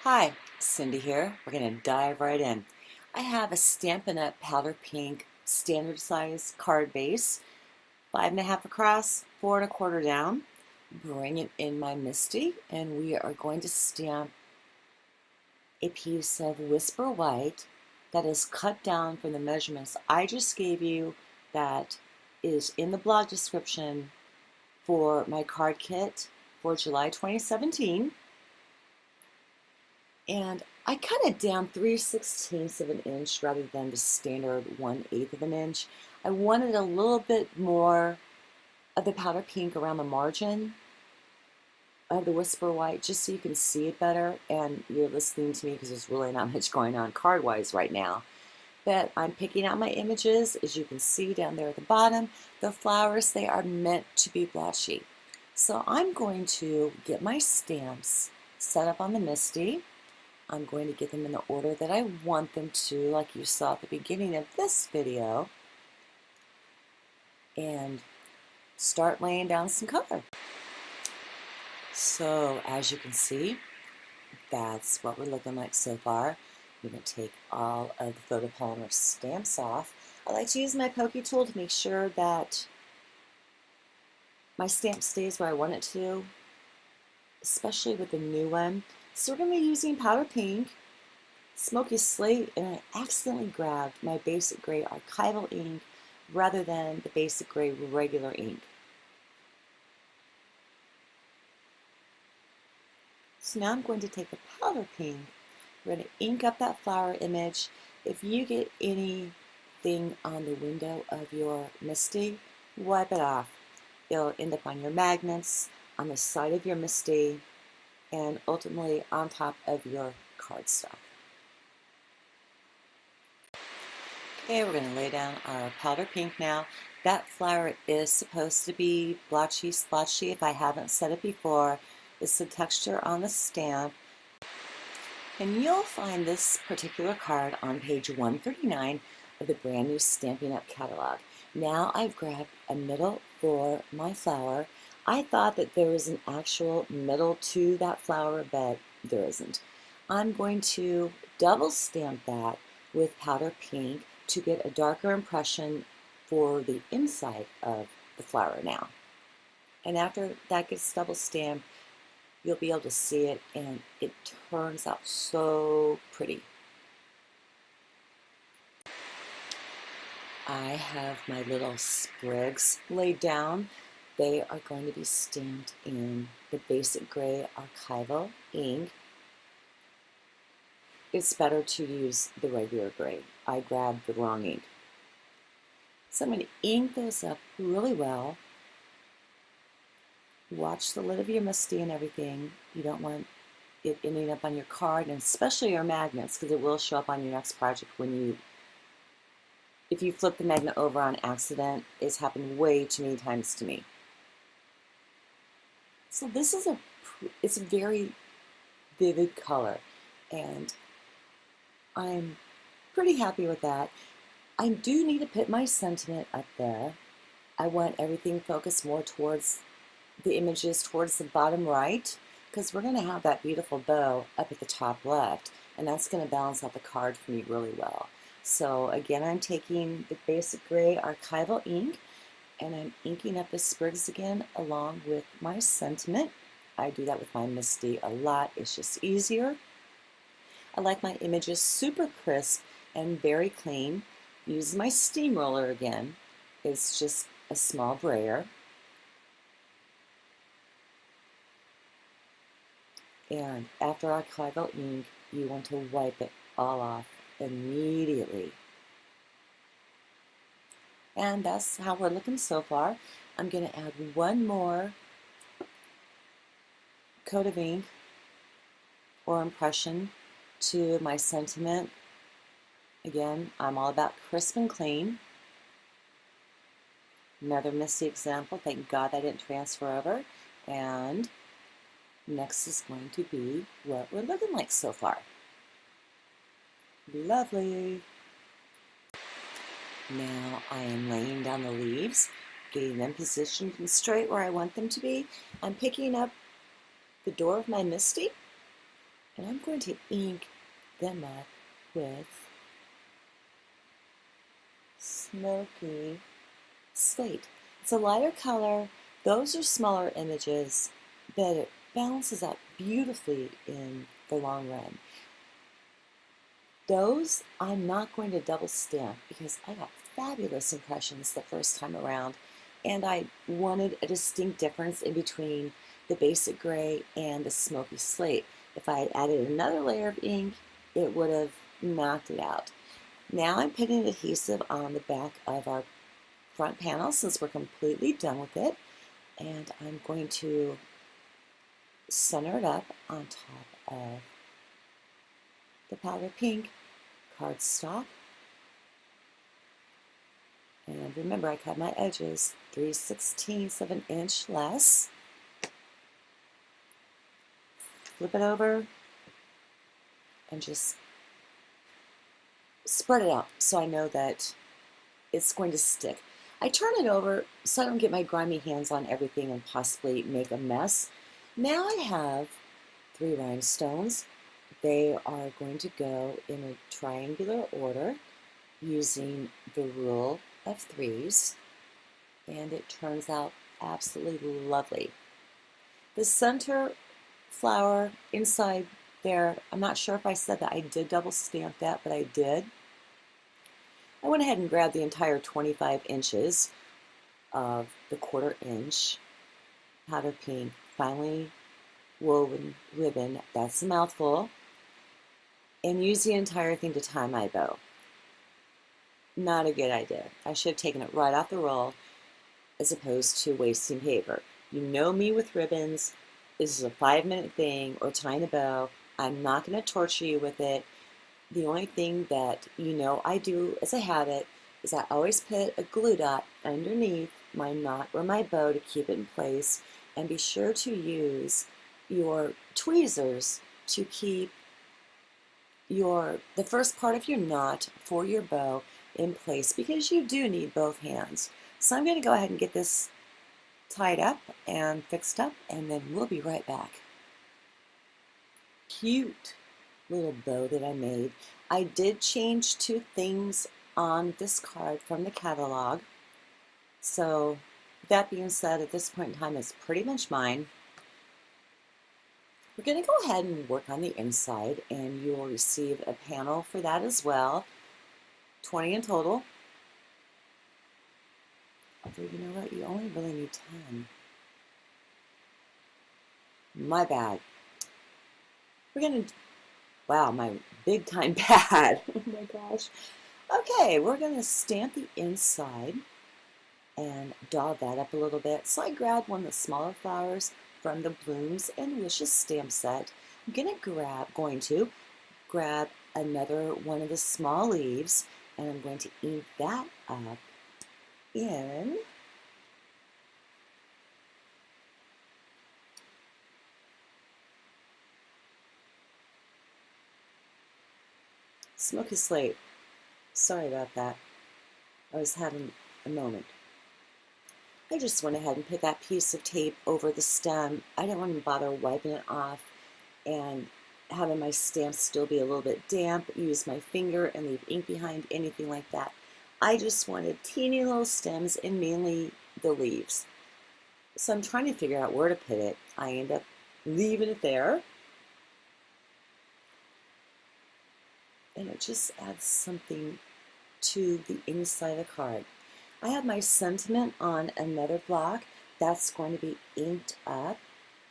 Hi, Cindy here. We're going to dive right in. I have a Stampin' Up! Powder Pink standard size card base, 5.5 across, 4 1/4 down. Bring it in my Misty, and we are going to stamp a piece of Whisper White that is cut down from the measurements I just gave you that is in the blog description for my card kit for July 2017. And I cut it down 3/16 of an inch rather than the standard 1/8 of an inch. I wanted a little bit more of the powder pink around the margin of the Whisper White, just so you can see it better. And you're listening to me because there's really not much going on card-wise right now. But I'm picking out my images. As you can see down there at the bottom, the flowers, they are meant to be blotchy. So I'm going to get my stamps set up on the Misty. I'm going to get them in the order that I want them to, like you saw at the beginning of this video, and start laying down some color. So as you can see, that's what we're looking like so far. I'm going to take all of the photopolymer stamps off. I like to use my pokey tool to make sure that my stamp stays where I want it to, especially with the new one. So we're going to be using powder pink, smoky slate, and I accidentally grabbed my basic gray archival ink rather than the basic gray regular ink. So now I'm going to take the powder pink. We're going to ink up that flower image. If you get anything on the window of your Misty, wipe it off. It'll end up on your magnets, on the side of your Misty, and ultimately on top of your cardstock. Okay, we're going to lay down our powder pink now. That flower is supposed to be blotchy, splotchy. If I haven't said it before, it's the texture on the stamp. And you'll find this particular card on page 139 of the brand new Stampin' Up! Catalog. Now I've grabbed a middle for my flower. I thought that there was an actual middle to that flower, but there isn't. I'm going to double stamp that with powder pink to get a darker impression for the inside of the flower now. And after that gets double stamped, you'll be able to see it, and it turns out so pretty. I have my little sprigs laid down. They are going to be stamped in the basic gray archival ink. It's better to use the regular gray. I grabbed the wrong ink. So I'm going to ink those up really well. Watch the lid of your Misty and everything. You don't want it ending up on your card, and especially your magnets, because it will show up on your next project if you flip the magnet over on accident. It's happened way too many times to me. So this is it's a very vivid color, and I'm pretty happy with that. I do need to put my sentiment up there. I want everything focused more towards the images towards the bottom right, because we're going to have that beautiful bow up at the top left, and that's going to balance out the card for me really well. So again, I'm taking the basic gray archival ink, and I'm inking up the sprigs again along with my sentiment. I do that with my Misty a lot. It's just easier. I like my images super crisp and very clean. Use my steamroller again. It's just a small brayer. And after archival ink, you want to wipe it all off immediately. And that's how we're looking so far. I'm going to add one more coat of ink or impression to my sentiment. Again, I'm all about crisp and clean. Another Misty example. Thank God I didn't transfer over. And next is going to be what we're looking like so far. Lovely. Now I am laying down the leaves, getting them positioned and straight where I want them to be. I'm picking up the door of my Misty, And I'm going to ink them up with Smoky Slate. It's a lighter color. Those are smaller images, but it balances out beautifully in the long run. Those I'm not going to double stamp because I got fabulous impressions the first time around, and I wanted a distinct difference in between the basic gray and the smoky slate. If I had added another layer of ink, it would have knocked it out. Now I'm putting adhesive on the back of our front panel since we're completely done with it, and I'm going to center it up on top of the powder pink cardstock. And remember, I cut my edges 3/16 of an inch less. Flip it over and just spread it out so I know that it's going to stick. I turn it over so I don't get my grimy hands on everything and possibly make a mess. Now I have 3 rhinestones. They are going to go in a triangular order using the rule of 3s, and it turns out absolutely lovely. The center flower inside there, I'm not sure if I said that I did double stamp that, but I did. I went ahead and grabbed the entire 25 inches of the 1/4 inch powder pink finely woven ribbon, that's a mouthful, and used the entire thing to tie my bow. Not a good idea. I should have taken it right off the roll as opposed to wasting paper. You know me with ribbons. This is a 5-minute thing, or tying a bow. I'm not going to torture you with it. The only thing that you know I do as a habit is I always put a glue dot underneath my knot or my bow to keep it in place, and be sure to use your tweezers to keep the first part of your knot for your bow in place, because you do need both hands. So I'm going to go ahead and get this tied up and fixed up, and then we'll be right back. Cute little bow that I made. I did change 2 things on this card from the catalog. So that being said, at this point in time, it's pretty much mine. We're going to go ahead and work on the inside, and you will receive a panel for that as well. 20 in total. Although, you know what? You only really need 10. My bad. We're going to, wow, my big time bad. Oh my gosh. Okay, we're going to stamp the inside and doll that up a little bit. So I grabbed one of the smaller flowers from the Blooms and Wishes stamp set. I'm going to grab another one of the small leaves, and I'm going to ink that up in Smoky Slate. Sorry about that. I was having a moment. I just went ahead and put that piece of tape over the stem. I didn't want to bother wiping it off and having my stamp still be a little bit damp, use my finger and leave ink behind, anything like that. I just wanted teeny little stems and mainly the leaves. So I'm trying to figure out where to put it. I end up leaving it there. And it just adds something to the inside of the card. I have my sentiment on another block. That's going to be inked up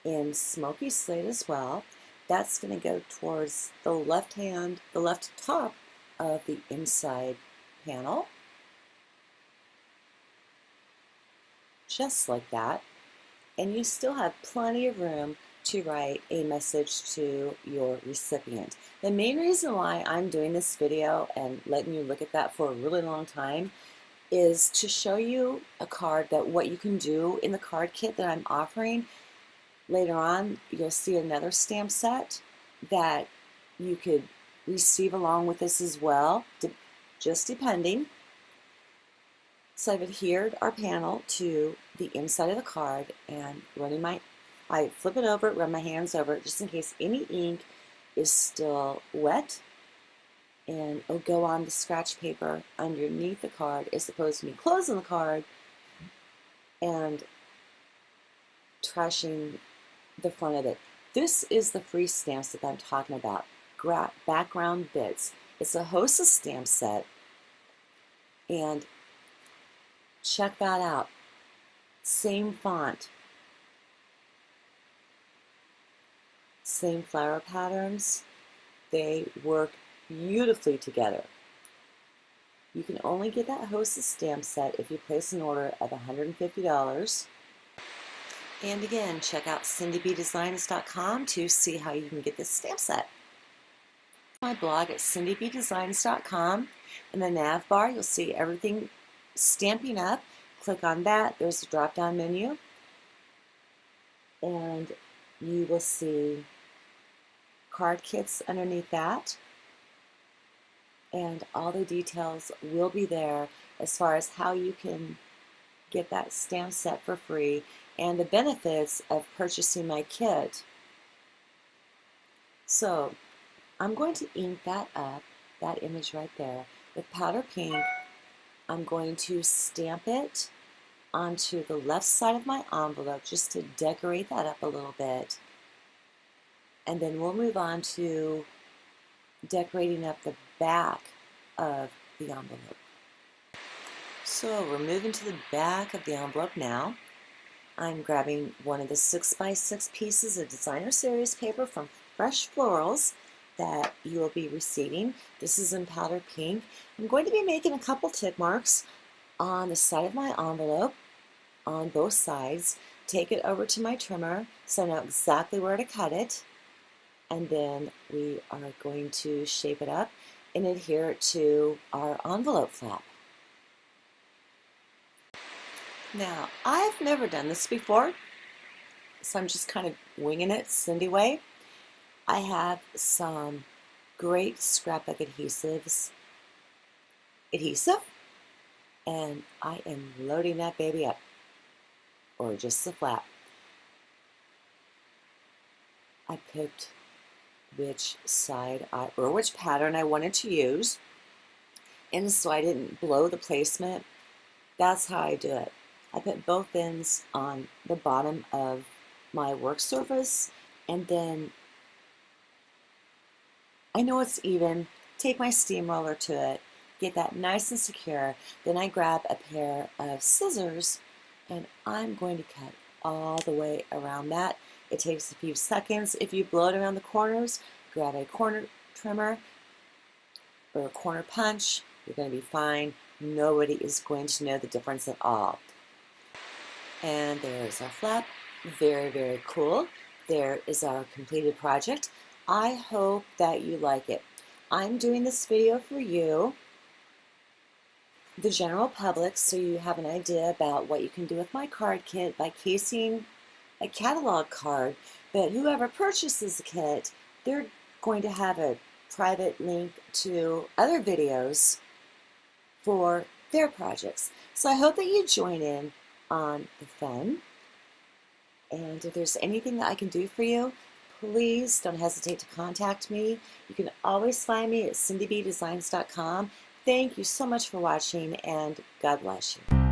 in Smoky Slate as well. That's going to go towards the left top of the inside panel. Just like that. And you still have plenty of room to write a message to your recipient. The main reason why I'm doing this video and letting you look at that for a really long time is to show you a card that what you can do in the card kit that I'm offering. Later on, you'll see another stamp set that you could receive along with this as well, just depending. So I've adhered our panel to the inside of the card, and I flip it over, run my hands over it just in case any ink is still wet, and it'll go on the scratch paper underneath the card as opposed to me closing the card and trashing the front of it. This is the free stamps that I'm talking about, background bits. It's a Hostess stamp set, and check that out. Same font, same flower patterns. They work beautifully together. You can only get that Hostess stamp set if you place an order of $150. And again, check out cindybdesigns.com to see how you can get this stamp set. My blog at cindybdesigns.com. In the nav bar, you'll see everything Stampin' Up. Click on that. There's a drop-down menu, and you will see card kits underneath that, and all the details will be there as far as how you can get that stamp set for free and the benefits of purchasing my kit. So I'm going to ink that up, that image right there, with powder pink. I'm going to stamp it onto the left side of my envelope just to decorate that up a little bit. And then we'll move on to decorating up the back of the envelope. So we're moving to the back of the envelope now. I'm grabbing one of the 6x6 pieces of designer series paper from Fresh Florals that you will be receiving. This is in powder pink. I'm going to be making a couple tick marks on the side of my envelope on both sides. Take it over to my trimmer so I know exactly where to cut it, and then we are going to shape it up and adhere it to our envelope flap. Now, I've never done this before, so I'm just kind of winging it Cindy way. I have some great scrapbook adhesive, and I am loading that baby up, or just the flap. I picked which side or which pattern I wanted to use, and so I didn't blow the placement. That's how I do it. I put both ends on the bottom of my work surface, and then I know it's even, take my steamroller to it, get that nice and secure. Then I grab a pair of scissors, and I'm going to cut all the way around that. It takes a few seconds. If you blow it around the corners, grab a corner trimmer or a corner punch. You're going to be fine. Nobody is going to know the difference at all. And there's our flap. Very, very cool. There is our completed project. I hope that you like it. I'm doing this video for you, the general public, so you have an idea about what you can do with my card kit by casing a catalog card. But whoever purchases the kit, they're going to have a private link to other videos for their projects. So I hope that you join in on the fun. And if there's anything that I can do for you, please don't hesitate to contact me. You can always find me at cindybdesigns.com. Thank you so much for watching, and God bless you.